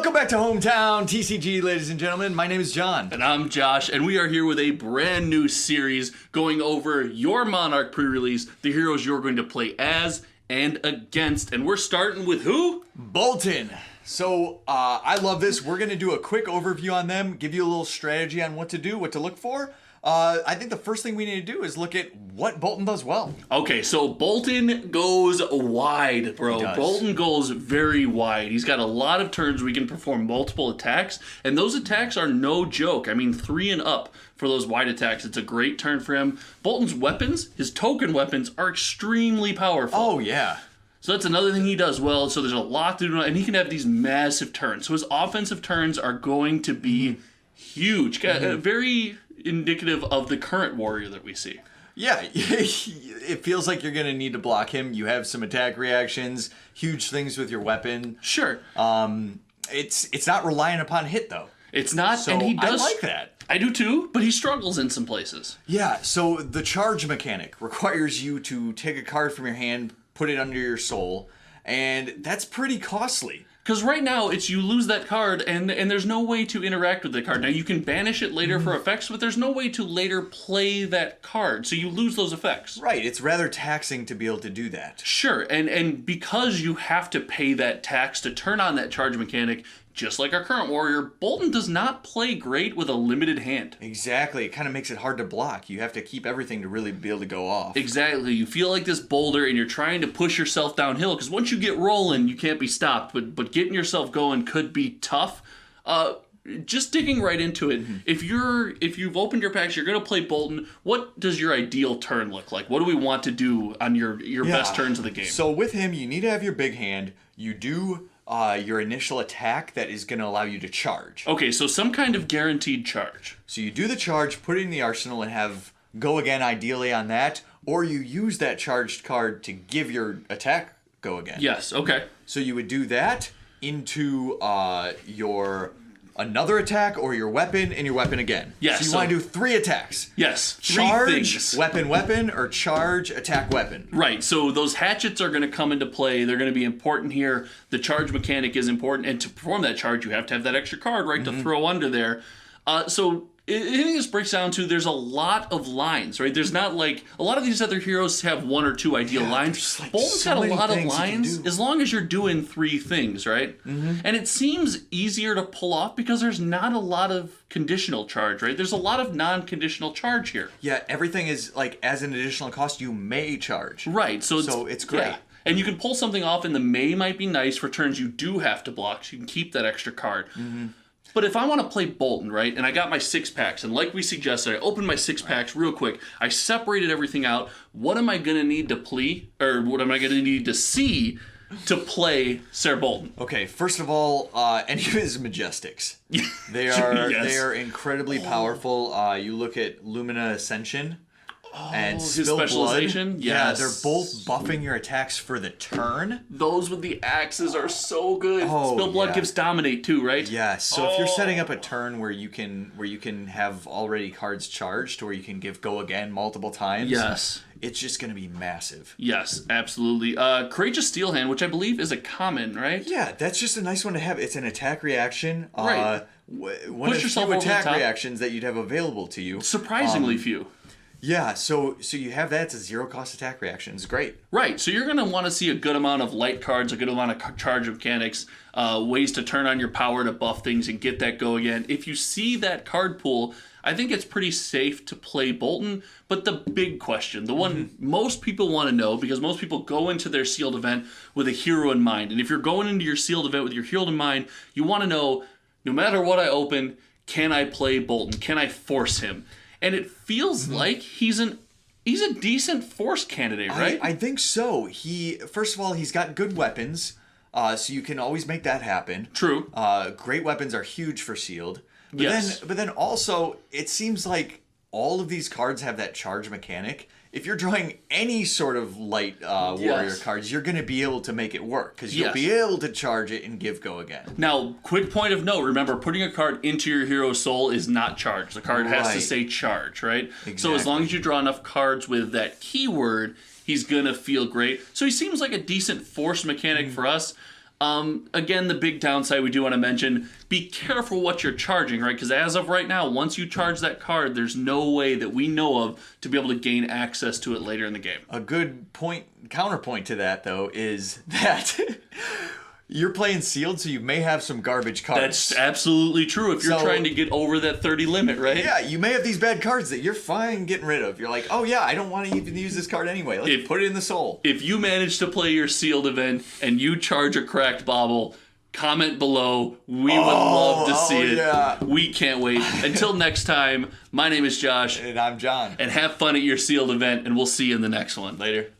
Welcome back to Hometown TCG, ladies and gentlemen. My name is John. And I'm Josh, and we are here with a brand new series going over your Monarch pre-release, the heroes you're going to play as and against. And we're starting with who? Boltyn. So, I love this. We're going to do a quick overview on them, give you a little strategy on what to do, what to look for. I think the first thing we need to do is look at what Boltyn does well. Okay, so Boltyn goes wide, bro. Boltyn goes very wide. He's got a lot of turns where he can perform multiple attacks, and those attacks are no joke. I mean, 3 and up for those wide attacks. It's a great turn for him. Boltyn's weapons, his token weapons, are extremely powerful. Oh, yeah. So that's another thing he does well. So there's a lot to do, and he can have these massive turns. So his offensive turns are going to be huge. Very indicative of the current warrior that we see. Yeah, it feels like you're going to need to block him. You have some attack reactions, huge things with your weapon. Sure. It's not reliant upon hit, though. It's not, so and he does. I like that. I do too, but he struggles in some places. Yeah, so the charge mechanic requires you to take a card from your hand, put it under your soul, and that's pretty costly. Because right now, it's you lose that card, and there's no way to interact with the card. Now, you can banish it later for effects, but there's no way to later play that card, so you lose those effects. Right, it's rather taxing to be able to do that. Sure, and because you have to pay that tax to turn on that charge mechanic, just like our current warrior, Boltyn does not play great with a limited hand. Exactly, it kind of makes it hard to block. You have to keep everything to really be able to go off. Exactly, you feel like this boulder and you're trying to push yourself downhill, because once you get rolling, you can't be stopped, but getting yourself going could be tough. Just digging right into it, if you've opened your packs, you're going to play Boltyn, what does your ideal turn look like? What do we want to do on your best turns of the game? So with him, you need to have your big hand. You do your initial attack that is going to allow you to charge. Okay, so some kind of guaranteed charge. So you do the charge, put it in the arsenal, and have go again ideally on that, or you use that charged card to give your attack go again. Yes, okay. So you would do that into your another attack or your weapon and your weapon again. Yes. So you want to do 3 attacks. Yes, Charge, weapon, or charge, attack, weapon. Right, so those hatchets are going to come into play. They're going to be important here. The charge mechanic is important, and to perform that charge, you have to have that extra card, right, to throw under there. So I think this breaks down to there's a lot of lines, right? There's not like a lot of these other heroes have 1 or 2 ideal lines. Like Boltyn's got a lot of lines as long as you're doing 3 things, right? And it seems easier to pull off because there's not a lot of conditional charge, right? There's a lot of non-conditional charge here. Yeah, everything is like as an additional cost you may charge. Right, so it's great. Yeah. And you can pull something off, and the may might be nice for turns you do have to block, so you can keep that extra card. But if I want to play Boltyn, right, and I got my 6 packs, and like we suggested, I opened my 6 packs real quick, I separated everything out, what am I going to need to play, or what am I going to need to see to play Sir Boltyn? Okay, first of all, any of his Majestics. They are incredibly powerful. You look at Lumina Ascension. And his Spill specialization? Blood. Yes. Yeah, they're both buffing your attacks for the turn. Those with the axes are so good. Oh, Spill Blood yeah. gives Dominate too, right? Yes. So if you're setting up a turn where you can have already cards charged, where you can give go again multiple times. Yes. It's just going to be massive. Yes, absolutely. Courageous Steel Hand, which I believe is a common, right? Yeah, that's just a nice one to have. It's an attack reaction. Right. One Push of yourself few over the attack top. reactions that you'd have available to you. Surprisingly few. Yeah, so you have that. It's a 0-cost attack reaction. It's great. Right, so you're going to want to see a good amount of light cards, a good amount of charge mechanics, ways to turn on your power to buff things and get that go again. If you see that card pool, I think it's pretty safe to play Boltyn. But the big question, the one most people want to know, because most people go into their sealed event with a hero in mind. And if you're going into your sealed event with your hero in mind, you want to know, no matter what I open, can I play Boltyn? Can I force him? And it feels like he's a decent force candidate, right? I think so. First of all, he's got good weapons, so you can always make that happen. True. Great weapons are huge for sealed. But Yes. But then also, it seems like all of these cards have that charge mechanic. If you're drawing any sort of light warrior cards, you're going to be able to make it work, because you'll be able to charge it and give go again. Now, quick point of note, remember, putting a card into your hero's soul is not charge. The card has to say charge, right? Exactly. So as long as you draw enough cards with that keyword, he's going to feel great. So he seems like a decent force mechanic for us. Again, the big downside we do want to mention, be careful what you're charging, right? Because as of right now, once you charge that card, there's no way that we know of to be able to gain access to it later in the game. A good counterpoint to that, though, is that you're playing sealed, so you may have some garbage cards. That's absolutely true if you're trying to get over that 30 limit, right? Yeah, you may have these bad cards that you're fine getting rid of. You're like, oh yeah, I don't want to even use this card anyway. Let's put it in the soul. If you manage to play your sealed event and you charge a cracked bauble, comment below. We would love to see it. Yeah. We can't wait. Until next time, my name is Josh. And I'm John. And have fun at your sealed event, and we'll see you in the next one. Later.